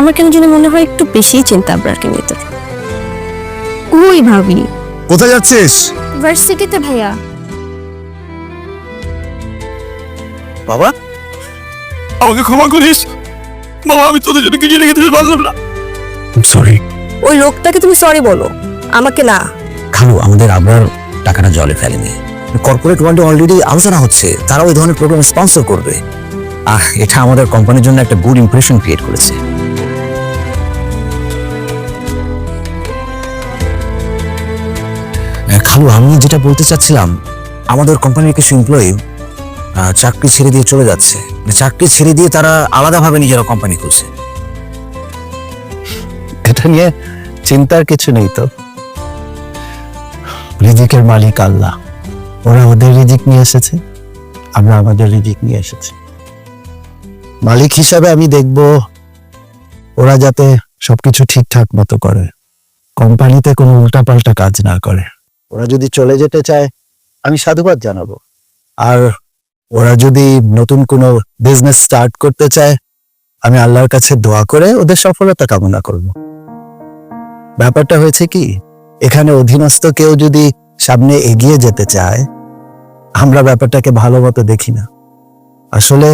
আমার কেন জানি মনে হয় একটু বেশিই চিন্তা আবরারকে নিয়ে তোর। ওই ভাবি, কোথায় যাচ্ছিস? ভার্সিটিতে ভাইয়া। বাবা, আমাকে ক্ষমা করিস বাবা, আমি তোদের জন্য কিছু রেখে দিতে পারলাম না। সরি ওই লোকটাকে তুমি সরি বলো, আমাকে না। খালু, আমাদের আবরার টাকাটা জলে ফেলেনি। কর্পোরেট ওয়ার্ল্ডে অলরেডি আলোচনা হচ্ছে, তারা ওই ধরনের প্রোগ্রাম স্পন্সর করবে। এটা আমাদের কোম্পানির জন্য একটা গুড ইমপ্রেশন ক্রিয়েট করেছে। খালু, আমি যেটা বলতে চাচ্ছিলাম, আমাদের কোম্পানির কিছু এমপ্লয়ি চাকরি ছেড়ে দিয়ে চলে যাচ্ছে। চাকরি ছেড়ে দিয়ে তারা আলাদাভাবে নিজেরা কোম্পানি খুলছে। এটা নিয়ে চিন্তার কিছু নেই তো। রিজিকের মালিক আল্লাহ, ওরা ওদের রিজিক নিয়ে এসেছে, আমরা আমাদের রিজিক নিয়ে এসেছি। মালিক হিসাবে আমি দেখব ওরা যাতে সবকিছু ঠিকঠাক মতো করে, কোম্পানিতে কোনো উল্টাপাল্টা কাজ না করে। ওরা যদি চলে যেতে চায় আমি সাধুবাদ জানাবো, আর ওরা যদি নতুন কোনো বিজনেস স্টার্ট করতে চায় আমি আল্লাহর কাছে দোয়া করে ওদের সফলতা কামনা করব। ব্যাপারটা হয়েছে কি, এখানে অধীনস্থ কেউ যদি সামনে এগিয়ে যেতে চায় আমরা ব্যাপারটাকে ভালো মতো দেখি না। আসলে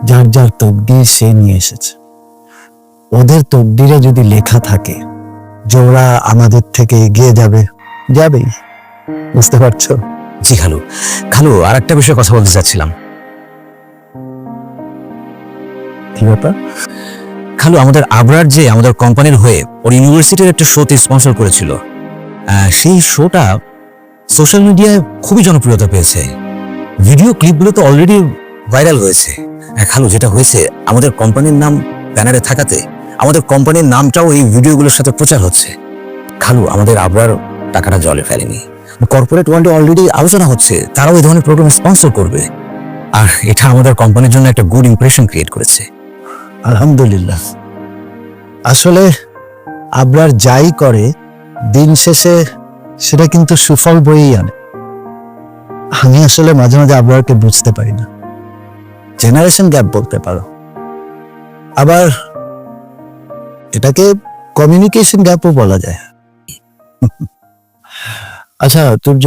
যার যার তকদির সে নিয়ে এসেছে। ওদের তকদিরে যদি লেখা থাকে যে ওরা আমাদের থেকে এগিয়ে যাবে, যাবেই। বুঝতে পারছো? জি খালু। খালু, আর একটা বিষয়ে কথা বলতে চাচ্ছিলাম। কি ব্যাপার? খালু, আমাদের আবরার যে আমাদের কোম্পানির হয়ে ওর ইউনিভার্সিটির একটা শোতে স্পন্সর করেছিল, সেই শোটা সোশ্যাল মিডিয়ায় খুবই জনপ্রিয়তা পেয়েছে। ভিডিও ক্লিপগুলো তো অলরেডি ভাইরাল হয়েছে। খালু, যেটা হয়েছে, আমাদের কোম্পানির নাম ব্যানারে থাকাতে আমাদের কোম্পানির নামটাও এই ভিডিওগুলোর সাথে প্রচার হচ্ছে। খালু, আমাদের আবরার টাকাটা জলে ফেলেনি। কর্পোরেট ওয়ার্ল্ডে অলরেডি আলোচনা হচ্ছে, তারাও এই ধরনের প্রোগ্রাম স্পন্সর করবে। আর এটা আমাদের কোম্পানির জন্য একটা গুড ইমপ্রেশন ক্রিয়েট করেছে। আলহামদুলিল্লাহ। আসলে আবরার যাই করে দিন শেষে সেটা কিন্তু সুফল বয়েই আনে। আমি আসলে মাঝে মাঝে আবরারকে বুঝতে পারি না। জেনারেশন গ্যাপ বলতে পারো, আবার এটাকে কমিউনিকেশন গ্যাপও বলা যায়। আচ্ছা তুর্য,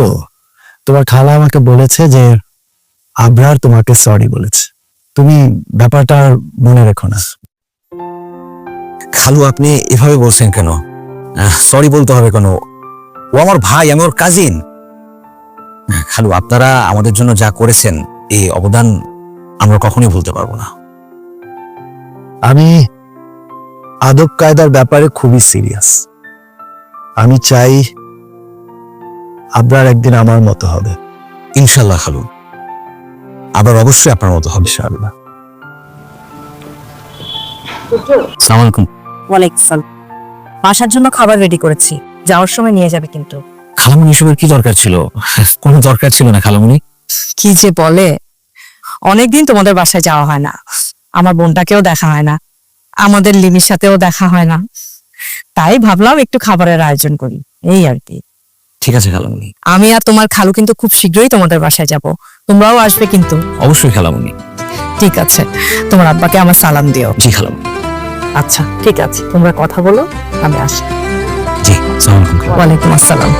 তোমার খালা আমাকে বলেছে যে আবরার তোমাকে সরি বলেছে। তুমি ব্যাপারটা মনে রেখো না। খালু, আপনি এভাবে বলছেন কেন? সরি বলতে হবে কেন? ও আমার ভাই, আমি ওর কাজিন। খালু, আপনারা আমাদের জন্য যা করেছেন, এই অবদান আমরা কখনোই ভুলতে পারবো না। আমি আদব কায়দার ব্যাপারে খুবই সিরিয়াস। আমি চাই আবরার একদিন আমার মতো হবে। ইনশাল্লাহ খালু, আবার অবশ্যই আপনার মতো হবে। ইনশাআল্লাহ। আসসালামু আলাইকুম। ওয়ালাইকুম আসসালাম। বাসার জন্য খাবার রেডি করেছি, যাওয়ার সময় নিয়ে যাবে কিন্তু। খালামুনি, এসবের কি দরকার ছিল? কোনো দরকার ছিল না খালামুনি। কি যে বলে, অনেকদিন তোমাদের বাসায় যাওয়া হয় না, আমার বোনটাকেও দেখা হয় না, আমাদের লিমির সাথেও দেখা হয় না, তাই ভাবলাম একটু খাবারের আয়োজন করি, এই আর কি। ঠিক আছে খালামুনি। আমি আর তোমার খালু কিন্তু খুব শীঘ্রই তোমাদের বাসায় যাব, তোমরাও আসবে কিন্তু। অবশ্যই খালামুনি। ঠিক আছে, তোমার আব্বাকে আমার সালাম দিও। জি খালামুনি। আচ্ছা ঠিক আছে, তোমরা কথা বলো, আমি আসি। জি, আসসালামু আলাইকুম। ওয়ালাইকুম আসসালাম।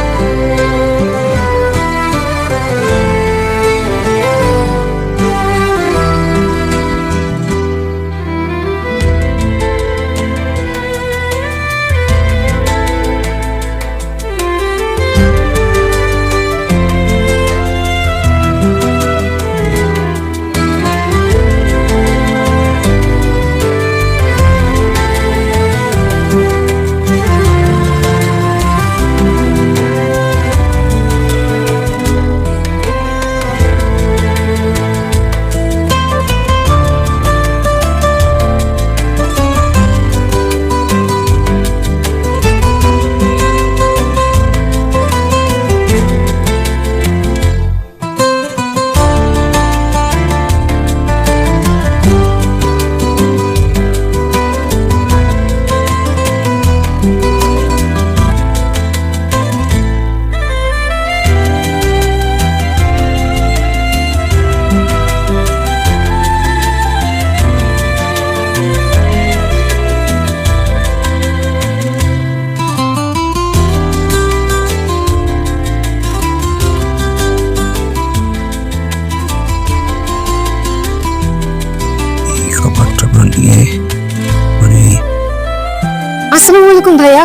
আসসালামু আলাইকুম ভাইয়া,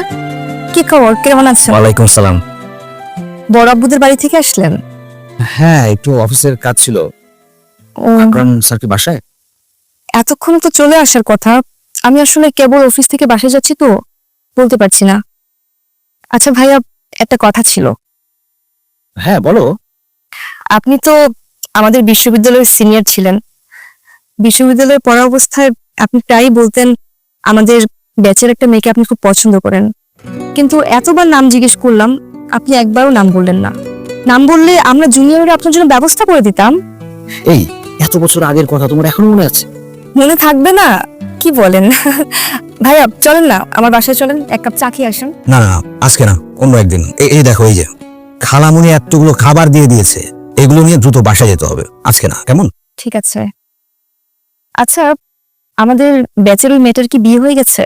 কি খবর, কেমন আছেন? ওয়ালাইকুম সালাম। বড় আব্বুদের বাড়ি থেকে আসলেন? হ্যাঁ, একটু অফিসের কাজ ছিল। ও, আকরাম স্যার কি বাসায়? এতক্ষণে তো চলে আসার কথা। আমি আসলে কেবল অফিস থেকে বাসায় যাচ্ছি তো বলতে পারছি না। আচ্ছা ভাইয়া, একটা কথা ছিল। হ্যাঁ বলো। আপনি তো আমাদের বিশ্ববিদ্যালয়ের সিনিয়র ছিলেন। বিশ্ববিদ্যালয়ে পড়া অবস্থায় আপনি প্রায়ই বলতেন আমাদের ব্যাচের একটা মেয়েকে আপনি খুব পছন্দ করেন, কিন্তু এতবার নাম জিজ্ঞেস করলাম আপনি একবারও নাম বললেন না। নাম বললে আমরা জুনিয়ররা আপনার জন্য ব্যবস্থা করে দিতাম। এই এত বছর আগের কথা তোমার এখনো মনে আছে? মনে থাকবে না? কি বলেন ভাইয়া, চলেন না আমার বাসায়, চলেন এক কাপ চা খেয়ে আসেন। না না, আজকে না, অন্য একদিন। এই দেখো, এই যে খালামুনি এতগুলো খাবার দিয়ে দিয়েছে, এগুলো নিয়ে দ্রুত বাসায় যেতে হবে, আজকে না, কেমন? ঠিক আছে। আচ্ছা, আমাদের ব্যাচের ওই মেয়েটার কি বিয়ে হয়ে গেছে?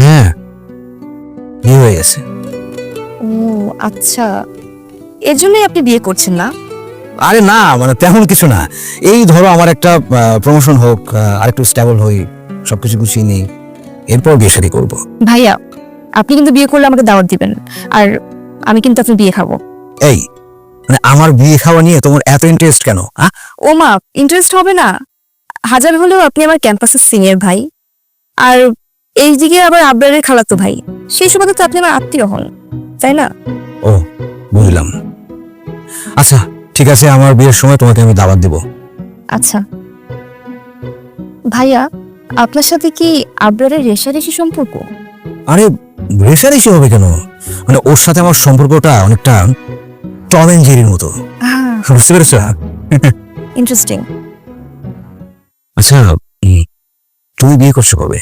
হ্যাঁ, বিয়ে হয়ে গেছে। ও আচ্ছা, এর জন্যই আপনি বিয়ে করছেন না? আরে না, মানে তেমন কিছু না। এই ধরো আমার একটা প্রমোশন হোক, আর একটু স্টেবল হই, সবকিছু গুছিয়ে নিই, এরপর বিয়ে শাদী করবো। ভাইয়া, আপনি কিন্তু বিয়ে করলে আমাকে দাওয়াত দিবেন, আর আমি কিন্তু আপনি বিয়ে খাবো। এই মানে আমার বিয়ে খাওয়া নিয়ে তোমার এত ইন্টারেস্ট কেন? ও মা, ইন্টারেস্ট হবে না? হাজার হলেও আপনি আমার ক্যাম্পাসের সিনিয়র ভাই, আর এই দিকে আবার আবরারের খালাতো ভাই, সেই সুবাদে তো আপনি আমার আত্মীয় হন, তাই না? ও বুঝলাম। আচ্ছা ঠিক আছে, আমার বিয়ের সময় তোমাকে আমি দাওয়াত দেব। আচ্ছা ভাইয়া, আপনার সাথে কি আবরারের রেশারেশি সম্পর্ক? আরে রেশারেশি হবে কেন? মানে ওর সাথে আমার সম্পর্কটা অনেকটা টম এন্ড জেরির মতো, বুঝতে পেরেছো? ইন্টারেস্টিং। আচ্ছা, তুমি বিয়ে করছো কবে?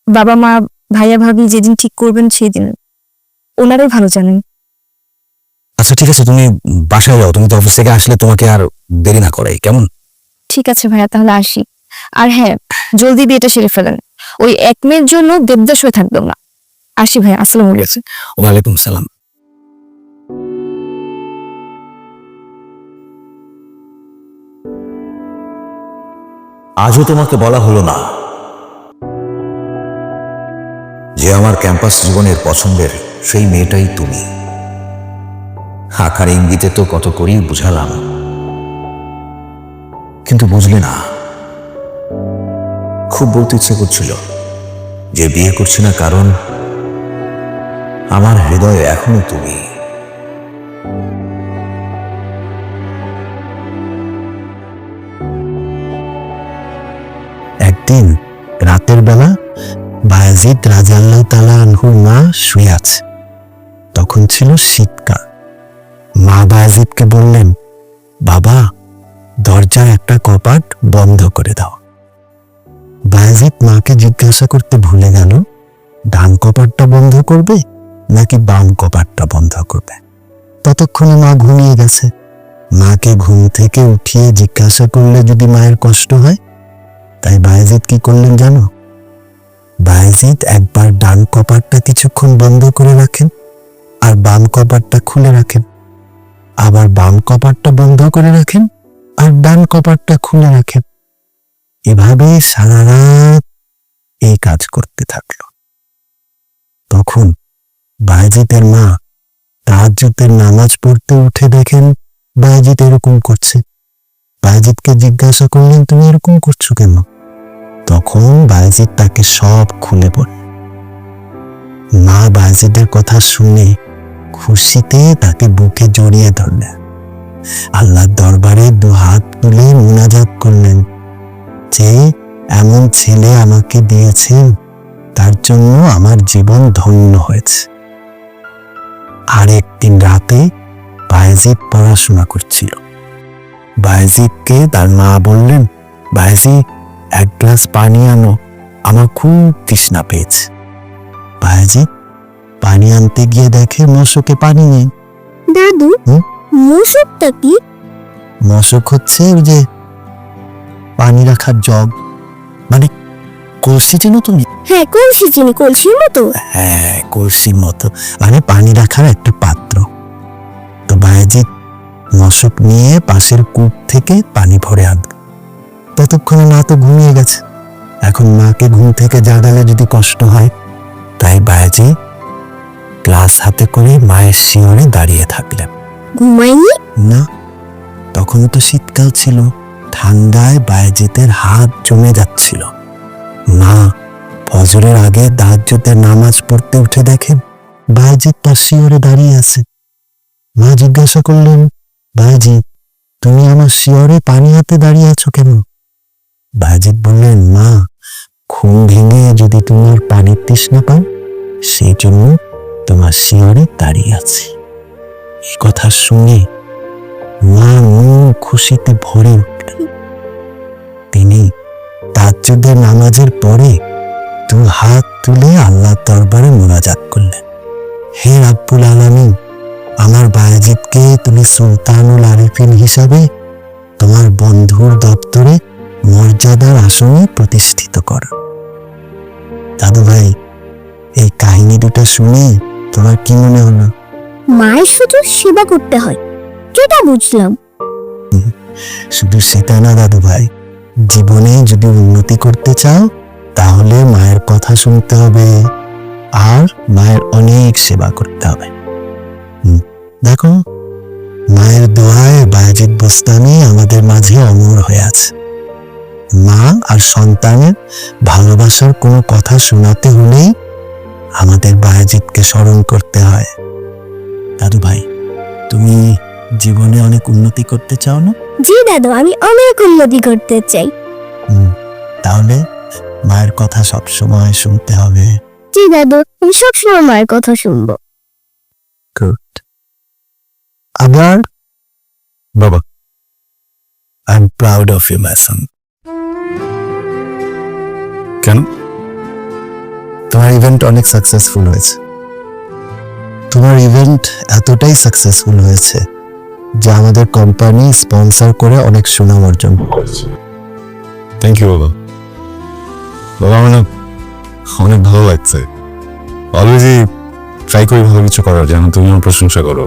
বাবা মা, ভাইয়া ভাবি যেদিন ঠিক করবেন সেই দিন, ওনারাই ভালো জানেন। আচ্ছা ঠিক আছে, তুমি বাসায় যাও, তুমি তো অফিস থেকে আসলে তোমাকে আর দেরি না করাই, কেমন? ঠিক আছে ভাইয়া, তাহলে আসি। আর হ্যাঁ, জলদি বিয়েটা সেরে ফেলেন, ওই এক মেয়ের জন্য দেবদাস হয়ে থাকবেন না। আসি ভাইয়া, আসসালামু আলাইকুম। ওয়ালাইকুম সালাম। আজও তোমাকে বলা হলো না যে আমার ক্যাম্পাস জীবনের পছন্দের সেই মেয়েটাই তুমি। আকার ইঙ্গিতে তো কত করেই বুঝালাম, কিন্তু বুঝলে না। খুব বলতে ইচ্ছে করছিল যে বিয়ে করছি না, কারণ আমার হৃদয়ে এখনো তুমি। একদিন রাতের বেলা বায়াজিদ রাদিয়াল্লাহু তাআলা আনহুর মা শুয়ে আছে। তখন ছিল শীতকাল। মা বায়াজিদকে বললেন, বাবা, দরজার একটা কপাট বন্ধ করে দাও। বায়াজিদ মাকে জিজ্ঞাসা করতে ভুলে গেল, ডান কপাটটা বন্ধ করবে নাকি বাম কপাটটা বন্ধ করবে। ততক্ষণে মা ঘুমিয়ে গেছে। মাকে ঘুম থেকে উঠিয়ে জিজ্ঞাসা করলে যদি মায়ের কষ্ট হয়, তাই বায়াজিদ কি করলেন জানো? বায়াজিদ একবার ডান কপাটটা কিছুক্ষণ বন্ধ করে রাখেন, আর বাম কপাটটা খুলে রাখেন, আবার বাম কপাটটা বন্ধ করে রাখেন, আর ডান কপাটটা খুলে রাখেন। এভাবে সারা রাত এই কাজ করতে থাকলো। তখন বায়াজিদের মা তাহাজ্জুদের নামাজ পড়তে উঠে দেখেন বায়াজিদ এরকম করছে। বায়াজিদকে জিজ্ঞাসা করলেন, তুমি এরকম করছো কেন? তখন বায়াজিদ তাকে সব খুলে বলল। মা বায়াজিদের কথা শুনে খুশিতে তাকে বুকে জড়িয়ে ধরলেন, আল্লাহর দরবারে দু হাত তুলে মুনাজাত করলেন যে এমন ছেলে আমাকে দিয়েছেন, তার জন্য আমার জীবন ধন্য হয়েছে। আর একদিন রাতে বায়াজিদ পড়াশোনা করছিল। বায়াজিদকে তার মা বললেন, বায়াজিদ, এক গ্লাস পানি আনো, আমার খুব তৃষ্ণা পেয়েছে। বায়াজিদ পানি আনতে গিয়ে দেখে মশকে পানি নেই। দাদু, হুম? মশকটা কি? মশক হচ্ছে ওই যে পানি রাখার জগ, মানে কলসি, চেনো তুমি? হ্যাঁ, কলসি চিনি, কলসির মতো। হ্যাঁ, কলসির মতো, মানে পানি রাখার একটা পাত্র। তো বায়াজিদ মশক নিয়ে পাশের কূপ থেকে পানি ভরে আনবে। ততক্ষণে মা তো ঘুমিয়ে গেছে। এখন মাকে ঘুম থেকে জাগালে যদি কষ্ট হয়, তাই বায়াজি গ্লাস হাতে করে মায়ের শিয়রে দাঁড়িয়ে থাকলেন। ঘুমাইনি? না, তখন তো শীতকাল ছিল, ঠান্ডায় বায়াজিতের হাত জমে যাচ্ছিল। মা ফজরের আগে তাহাজ্জুদের নামাজ পড়তে উঠে দেখেন বায়াজিৎ তার শিয়রে দাঁড়িয়ে আছে। মা জিজ্ঞাসা করলেন, বায়াজিৎ, তুমি আমার শিয়রে পানি হাতে দাঁড়িয়ে আছো কেন? বায়াজিৎ বললেন, মা, ঘুম ভেঙে যদি তোমার পানির তৃষ্ণা পাও, সেই জন্য তোমার শিয়রে দাঁড়িয়ে আছি। এই কথা শুনে মা মন খুশিতে ভরে উঠলেন। তিনি তাহাজ্জুদের নামাজের পরে দু হাত তুলে আল্লাহর দরবারে মোনাজাত করলেন, হে রাব্বুল আলামিন, আমার বায়াজিৎকে তুমি সুলতানুল আরিফিন হিসাবে তোমার বন্ধুর দপ্তরে মর্যাদার আসনে প্রতিষ্ঠিত করো। দাদু ভাই, এই কাহিনী দুটো শুনে তোমার কি মনে হলো? মায়ের শুধু সেবা করতে হয়, যেটা বুঝলাম। শুধু সেটা না দাদু ভাই, জীবনে যদি উন্নতি করতে চাও তাহলে মায়ের কথা শুনতে হবে আর মায়ের অনেক সেবা করতে হবে। দেখো, মায়ের দোয়ায় বায়াজিৎ বোস্তামি আমাদের মাঝে অমর হয়ে আছে। মা আর সন্তানের ভালোবাসার কোনো কথা শোনাতে হলেই আমাদের বায়াজিৎকে স্মরণ করতে হয়। দাদু ভাই, তুমি জীবনে অনেক উন্নতি করতে চাও না? জি দাদু, আমি অনেক উন্নতি করতে চাই। তাহলে মায়ের কথা সব সময় শুনতে হবে। জি দাদু, আমি সবসময় মায়ের কথা শুনবো। গুড। আবার বাবা, I am proud of you my son. কেন? তোমার ইভেন্ট অনেক সাকসেসফুল হয়েছে। তোমার ইভেন্ট এতটাই সাকসেসফুল হয়েছে যে আমাদের কোম্পানি স্পন্সর করে অনেক সুনাম অর্জন করেছে। থ্যাংক ইউ বাবা। বাবা, আমার না অনেক ভালো লাগছে। অলওয়েজই ট্রাই করি ভালো কিছু করার, যেন তুমি আমার প্রশংসা করো,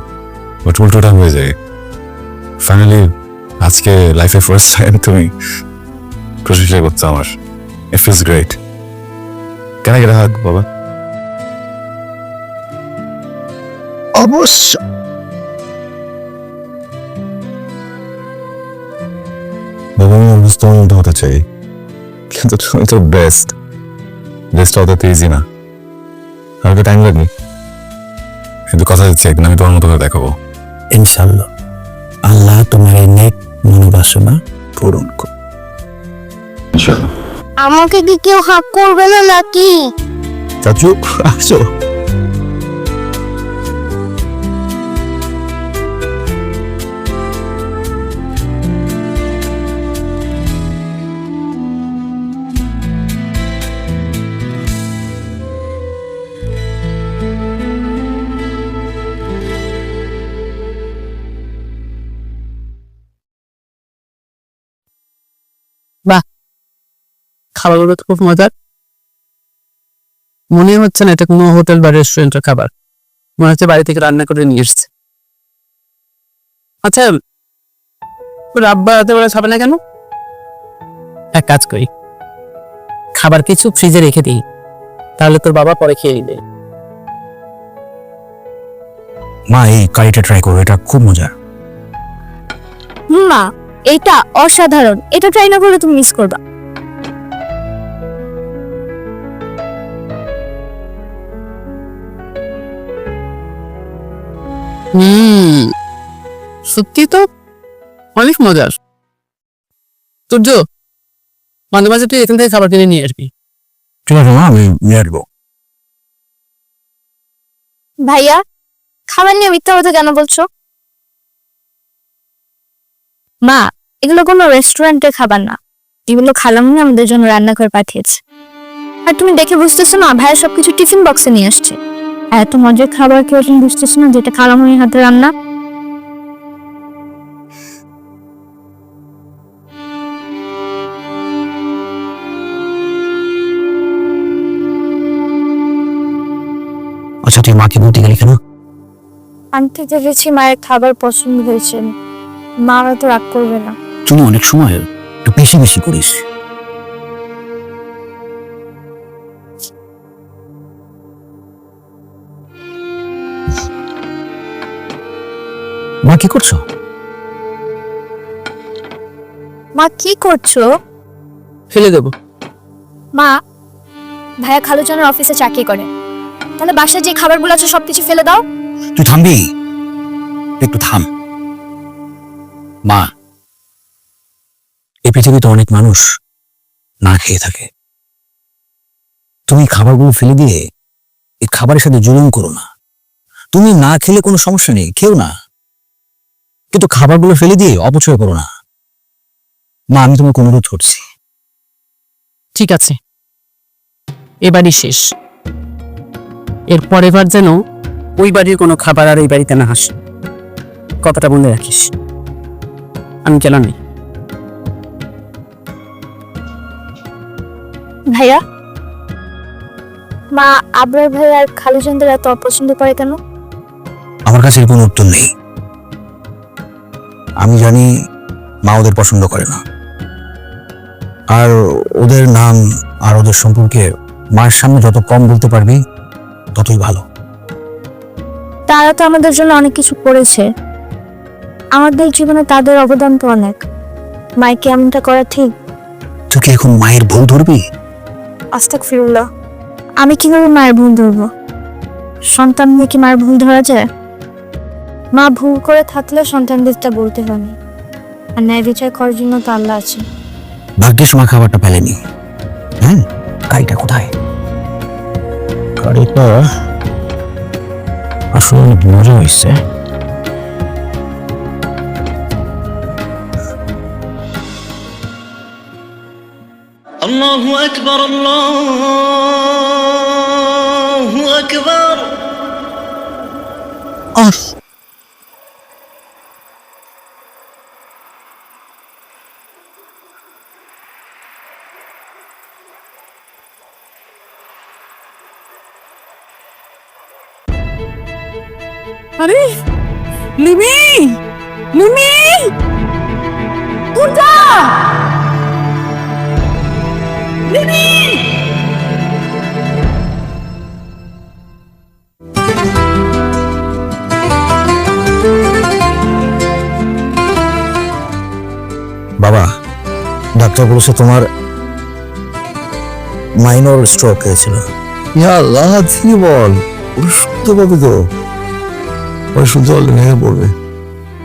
বাট উল্টোটা হয়ে যায়। ফাইনালি আজকে লাইফে ফার্স্ট টাইম তুমি প্রশংসা করছো আমার। It feels great. কেন গেলে হাক বাবা? অবশ্য বাবা, আমি অলমোস্ট তোমার মতো হতে চাই, কিন্তু তুমি তো বেস্ট হতে তো ইজি না। আমার তো টাইম লাগবে, কিন্তু কথা দিচ্ছি একদিন আমি তোমার মতো করে দেখাবো। ইনশাল্লাহ আল্লাহ তোমার এই নেক মনোবাসনা পূরণ করুন। আমাকে কি কেউ হাক করবে না নাকি? চাচু, আসো। খাবারগুলো তো খুব মজার। মনে হচ্ছে না এটা কোনো হোটেল বা রেস্টুরেন্টের খাবার, মনে হচ্ছে বাড়ি থেকে রান্না করে নিয়ে এসছে। আচ্ছা, রাব্বা রাতে বেলা খাবে না কেন? এক কাজ করি, খাবার কিছু ফ্রিজে রেখে দিই, তাহলে তোর বাবা পরে খেয়ে নিবে। মা, এই কারিটা ট্রাই করো, এটা খুব মজার। মা, এটা অসাধারণ, এটা ট্রাই না করলে তুমি মিস করবা। সত্যি তো অনেক মজার। তুর্য, মাঝে মাঝে তুই এখান থেকে খাবার কিনে নিয়ে আসবি। ঠিক আছে মা, আমি নিয়ে আসবো। ভাইয়া, খাবার নিয়ে মিথ্যা কথা কেন বলছো? মা, এগুলো কোনো রেস্টুরেন্টের খাবার না, এগুলো খালামুনি আমাদের জন্য রান্না করে পাঠিয়েছে। আর তুমি দেখে বুঝতেছো না, ভাইয়া সবকিছু টিফিন বক্সে নিয়ে আসছে। এত মজার খাবার কেউ তুমি বুঝতেছো না যেটা খালামুনির হাতে রান্না? আচ্ছা, তুই মাকে বলতে গেলি কেন? আমি তো ভেবেছি মায়ের খাবার পছন্দ হয়েছে, মারা তো রাগ করবে না। তুই অনেক সময় একটু বেশি বেশি করিস। মা কি করছো? মা কি করছো? ফেলে দেবো। মা, ভাইয়া খালুজনের অফিসে চাকরি করে, তাহলে বাসায় যে খাবারগুলো আছে সবকিছু ফেলে দাও। তুই থামবি? একটু থাম। মা, এই পৃথিবীতে অনেক মানুষ না খেয়ে থাকে। তুমি খাবারগুলো ফেলে দিয়ে এই খাবারের সাথে জুলুম করো না। তুমি না খেলে কোনো সমস্যা নেই, খেও না, কিন্তু খাবারগুলো ফেলে দিয়ে অপচয় করো না। মা, আমি তোমাকে অনুরোধ করছি। ঠিক আছে, এবারই শেষ। এরপর এবার যেন ওই বাড়ির কোনো খাবার আর এই বাড়িতে না আসে, কথাটা মনে রাখিস। আমি গেলাম। ভাইয়া, মা আবরার ভাই আর খালুজনদের এত অপছন্দ করে কেন? আমার কাছে এর কোনো উত্তর নেই। আমি জানি মা ওদের পছন্দ করে না, আর ওদের নাম আর ওদের সম্পর্কে মায়ের সামনে যত কম বলতে পারবি ততই ভালো। তারা তো আমাদের জন্য অনেক কিছু করেছে, আমাদের জীবনে তাদের অবদান তো অনেক। মাইকে এমনটা করা ঠিক? তুই কি এখন মায়ের ভুল ধরবি? আস্তাগফিরুল্লাহ, আমি কিভাবে মায়ের ভুল ধরবো? সন্তান নিয়ে কি মায়ের ভুল ধরা যায়? মা ভুল করে থাকলে সন্তানদের তা বলতে হয় না, আর ন্যায় বিচার করার জন্য তো আল্লাহ আছে। ভাগ্যিস মা খাবারটা পেলেনি। হ্যাঁ, গাড়িটা কোথায়? গাড়িটা আসলে অনেক মজা হয়েছে। الله أكبر الله أكبر আরে লিমি, লিমি, পূজা, লিমি। বাবা, ডাক্তার বলেছে তোমার মাইনর স্ট্রোক হয়েছিল। ইয়া আল্লাহ, কি বল? ওরা শুনতে পাবে তো, ওরা শুনতে পারলে ভেঙে পড়বে।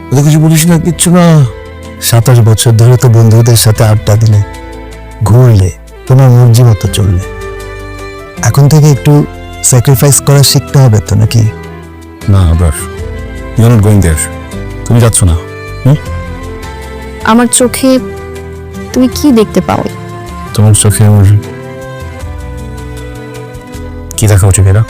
ওদের কিছু বলিস না, কিচ্ছু না। 27 বছর ধরে তো বন্ধুদের সাথে আড্ডা দিলে, ঘুরলে, তোমার মর্জি মতো চললে। এখন থেকে একটু স্যাক্রিফাইস করা শিখতে হবে তো, নাকি? না আবার, you are not going there. তুমি যাচ্ছ না। আমার চোখে তুমি কি দেখতে পাও? তোমার চোখে আমার কি দেখা উচিত এরা?